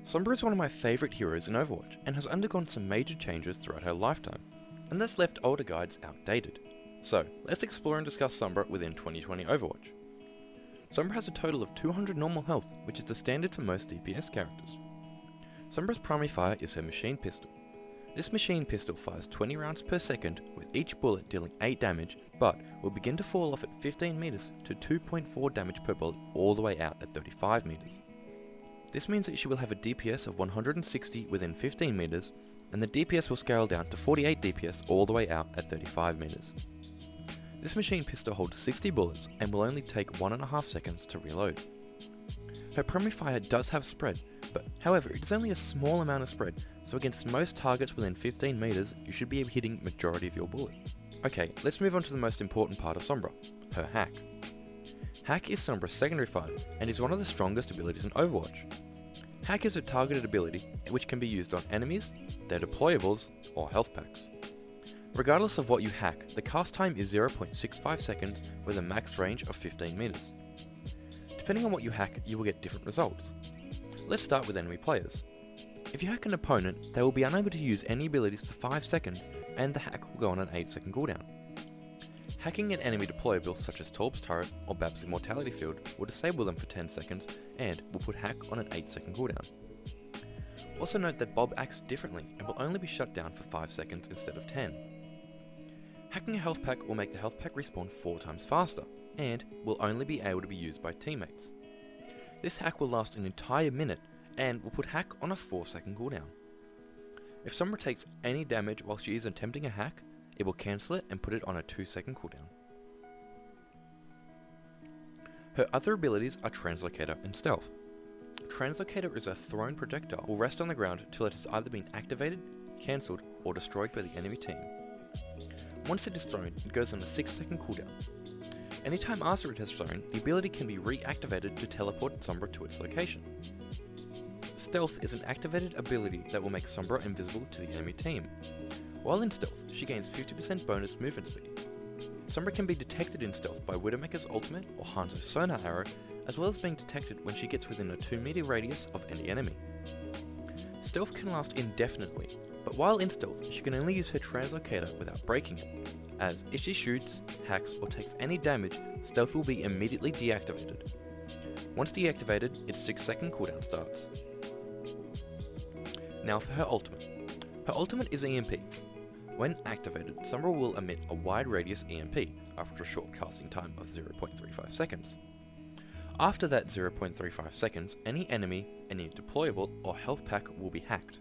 Sombra is one of my favourite heroes in Overwatch and has undergone some major changes throughout her lifetime, and this left older guides outdated. So, let's explore and discuss Sombra within 2020 Overwatch. Sombra has a total of 200 normal health, which is the standard for most DPS characters. Sombra's primary fire is her machine pistol. This machine pistol fires 20 rounds per second, with each bullet dealing 8 damage, but will begin to fall off at 15 meters to 2.4 damage per bullet all the way out at 35 meters. This means that she will have a DPS of 160 within 15 meters, and the DPS will scale down to 48 DPS all the way out at 35 meters. This machine pistol holds 60 bullets and will only take 1.5 seconds to reload. Her primary fire does have spread, but however it is only a small amount of spread, so against most targets within 15 meters you should be hitting majority of your bullets. Okay, let's move on to the most important part of Sombra, her hack. Hack is Sombra's secondary fire, and is one of the strongest abilities in Overwatch. Hack is a targeted ability which can be used on enemies, their deployables, or health packs. Regardless of what you hack, the cast time is 0.65 seconds with a max range of 15 meters. Depending on what you hack, you will get different results. Let's start with enemy players. If you hack an opponent, they will be unable to use any abilities for 5 seconds, and the hack will go on an 8-second cooldown. Hacking an enemy deployable such as Torp's turret or Bab's immortality field will disable them for 10 seconds and will put hack on an 8-second cooldown. Also note that Bob acts differently and will only be shut down for 5 seconds instead of 10. Hacking a health pack will make the health pack respawn 4 times faster, and will only be able to be used by teammates. This hack will last an entire minute and will put hack on a 4-second cooldown. If Sombra takes any damage while she is attempting a hack, it will cancel it and put it on a 2-second cooldown. Her other abilities are Translocator and Stealth. Translocator is a thrown projectile will rest on the ground till it has either been activated, cancelled, or destroyed by the enemy team. Once it is thrown, it goes on a 6-second cooldown. Anytime after it has thrown, the ability can be reactivated to teleport Sombra to its location. Stealth is an activated ability that will make Sombra invisible to the enemy team. While in Stealth, she gains 50% bonus movement speed. Sombra can be detected in Stealth by Widowmaker's ultimate or Hanzo's sonar arrow, as well as being detected when she gets within a 2-meter radius of any enemy. Stealth can last indefinitely, but while in Stealth, she can only use her Translocator without breaking it, as if she shoots, hacks, or takes any damage, Stealth will be immediately deactivated. Once deactivated, its 6-second cooldown starts. Now for her ultimate. Her ultimate is EMP. When activated, Sombra will emit a wide radius EMP after a short casting time of 0.35 seconds. After that 0.35 seconds, any enemy, any deployable, or health pack will be hacked.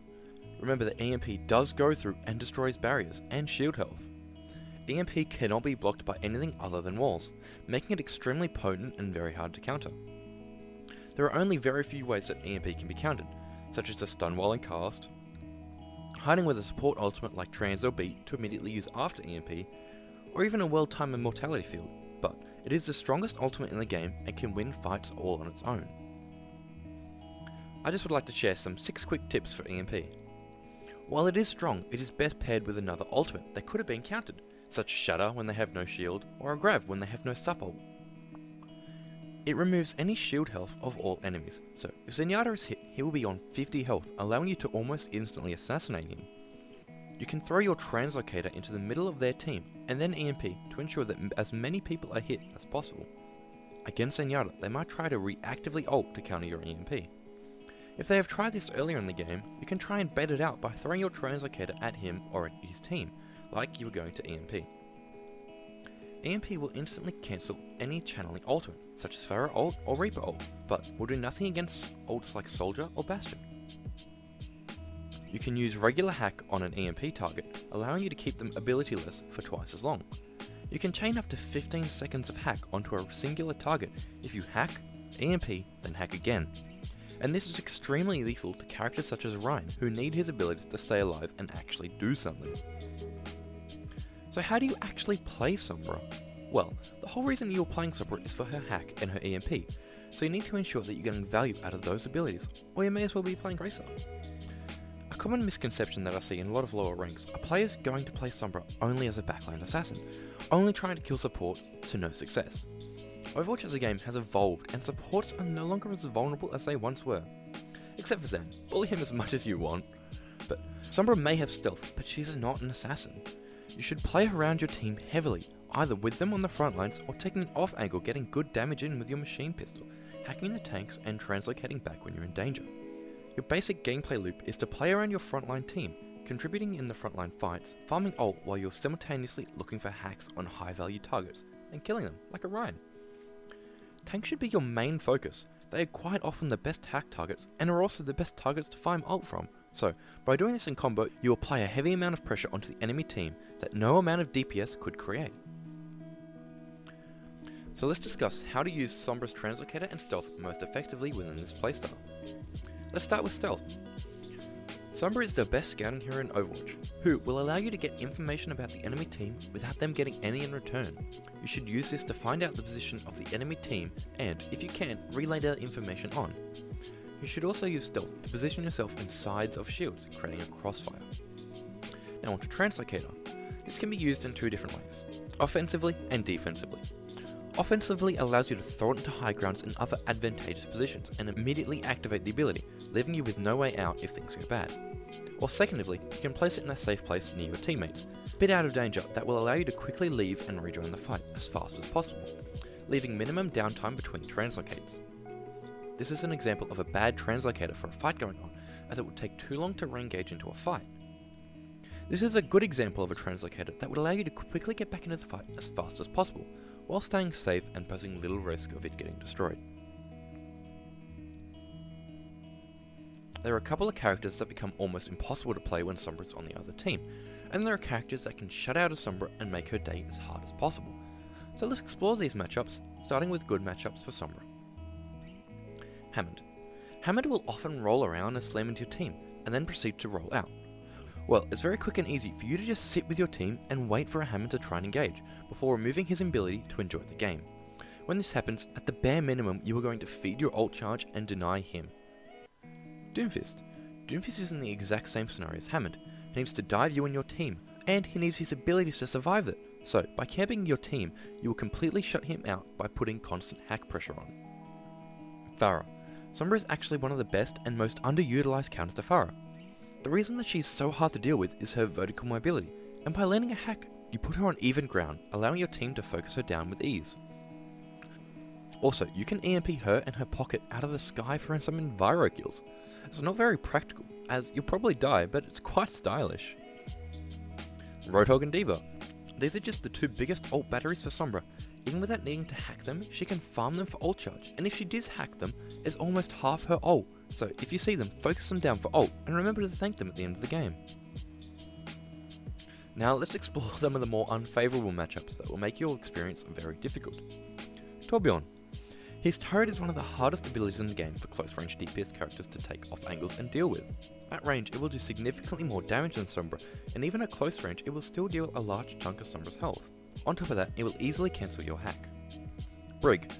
Remember that EMP does go through and destroys barriers and shield health. EMP cannot be blocked by anything other than walls, making it extremely potent and very hard to counter. There are only very few ways that EMP can be countered, such as a stun while in cast, hiding with a support ultimate like Trans or Beat to immediately use after EMP, or even a well-timed immortality field, but it is the strongest ultimate in the game and can win fights all on its own. I just would like to share some 6 quick tips for EMP. While it is strong, it is best paired with another ultimate that could have been countered, such as Shatter when they have no shield, or a Grav when they have no support. It removes any shield health of all enemies, so if Zenyatta is hit, he will be on 50 health, allowing you to almost instantly assassinate him. You can throw your Translocator into the middle of their team, and then EMP to ensure that as many people are hit as possible. Against Zenyatta, they might try to reactively ult to counter your EMP. If they have tried this earlier in the game, you can try and bait it out by throwing your Translocator at him or at his team, like you were going to EMP. EMP will instantly cancel any channeling ultimate, such as Pharah ult or Reaper ult, but will do nothing against ults like Soldier or Bastion. You can use regular hack on an EMP target, allowing you to keep them abilityless for twice as long. You can chain up to 15 seconds of hack onto a singular target if you hack, EMP, then hack again. And this is extremely lethal to characters such as Ryan, who need his abilities to stay alive and actually do something. So how do you actually play Sombra? Well, the whole reason you're playing Sombra is for her hack and her EMP, so you need to ensure that you're getting value out of those abilities, or you may as well be playing Tracer. A common misconception that I see in a lot of lower ranks are players going to play Sombra only as a backline assassin, only trying to kill support to no success. Overwatch as a game has evolved and supports are no longer as vulnerable as they once were. except for Zen. Bully him as much as you want. But Sombra may have stealth, but she's not an assassin. You should play around your team heavily, either with them on the front lines or taking an off angle, getting good damage in with your machine pistol, hacking the tanks and translocating back when you're in danger. Your basic gameplay loop is to play around your frontline team, contributing in the frontline fights, farming ult while you're simultaneously looking for hacks on high value targets, and killing them like a Ryan. Tanks should be your main focus. They are quite often the best hack targets and are also the best targets to farm ult from. So, by doing this in combo, you will apply a heavy amount of pressure onto the enemy team that no amount of DPS could create. So let's discuss how to use Sombra's Translocator and Stealth most effectively within this playstyle. Let's start with Stealth. Sombra is the best scouting hero in Overwatch, who will allow you to get information about the enemy team without them getting any in return. You should use this to find out the position of the enemy team and, if you can, relay that information on. You should also use Stealth to position yourself in sides of shields, creating a crossfire. Now onto Translocator. This can be used in two different ways, offensively and defensively. Offensively allows you to throw it into high grounds and other advantageous positions and immediately activate the ability, leaving you with no way out if things go bad. Or secondly, you can place it in a safe place near your teammates, a bit out of danger that will allow you to quickly leave and rejoin the fight as fast as possible, leaving minimum downtime between translocates. This is an example of a bad translocator for a fight going on, as it would take too long to re-engage into a fight. This is a good example of a translocator that would allow you to quickly get back into the fight as fast as possible, while staying safe and posing little risk of it getting destroyed. There are a couple of characters that become almost impossible to play when Sombra is on the other team, and there are characters that can shut out a Sombra and make her day as hard as possible. So let's explore these matchups, starting with good matchups for Sombra. Hammond. Hammond will often roll around and slam into your team, and then proceed to roll out. Well, it's very quick and easy for you to just sit with your team and wait for a Hammond to try and engage, before removing his ability to enjoy the game. When this happens, at the bare minimum you are going to feed your ult charge and deny him. Doomfist. Doomfist is in the exact same scenario as Hammond. He needs to dive you and your team, and he needs his abilities to survive it. So, by camping your team, you will completely shut him out by putting constant hack pressure on. Pharah. Sombra is actually one of the best and most underutilized counters to Pharah. The reason that she's so hard to deal with is her vertical mobility, and by landing a hack, you put her on even ground, allowing your team to focus her down with ease. Also, you can EMP her and her pocket out of the sky for some enviro kills. It's not very practical, as you'll probably die, but it's quite stylish. Roadhog and D.Va. These are just the two biggest ult batteries for Sombra. Even without needing to hack them, she can farm them for ult charge, and if she does hack them, it's almost half her ult. So if you see them, focus them down for ult, and remember to thank them at the end of the game. Now let's explore some of the more unfavourable matchups that will make your experience very difficult. Torbjorn. His turret is one of the hardest abilities in the game for close range DPS characters to take off angles and deal with. At range, it will do significantly more damage than Sombra, and even at close range, it will still deal a large chunk of Sombra's health. On top of that, it will easily cancel your hack. Brig.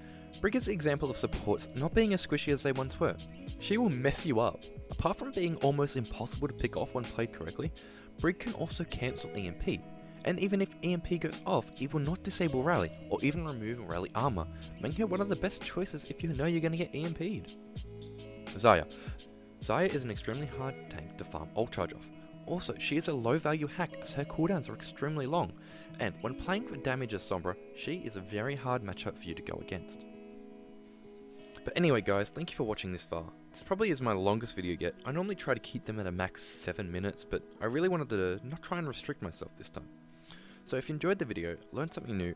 Brig is an example of supports not being as squishy as they once were. She will mess you up. Apart from being almost impossible to pick off when played correctly, Brig can also cancel EMP. And even if EMP goes off, it will not disable rally, or even remove rally armor, making her one of the best choices if you know you're going to get EMP'd. Xayah. Xayah is an extremely hard tank to farm ult charge off. Also, she is a low value hack as her cooldowns are extremely long, and when playing for damage as Sombra, she is a very hard matchup for you to go against. But anyway guys, thank you for watching this far. This probably is my longest video yet. I normally try to keep them at a max 7 minutes, but I really wanted to not try and restrict myself this time. So if you enjoyed the video, learned something new,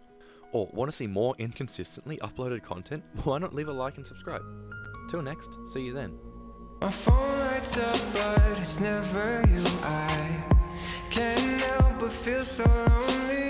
or want to see more inconsistently uploaded content, why not leave a like and subscribe. Till next, see you then. My phone lights up, but it's never you. I can't help but feel so lonely.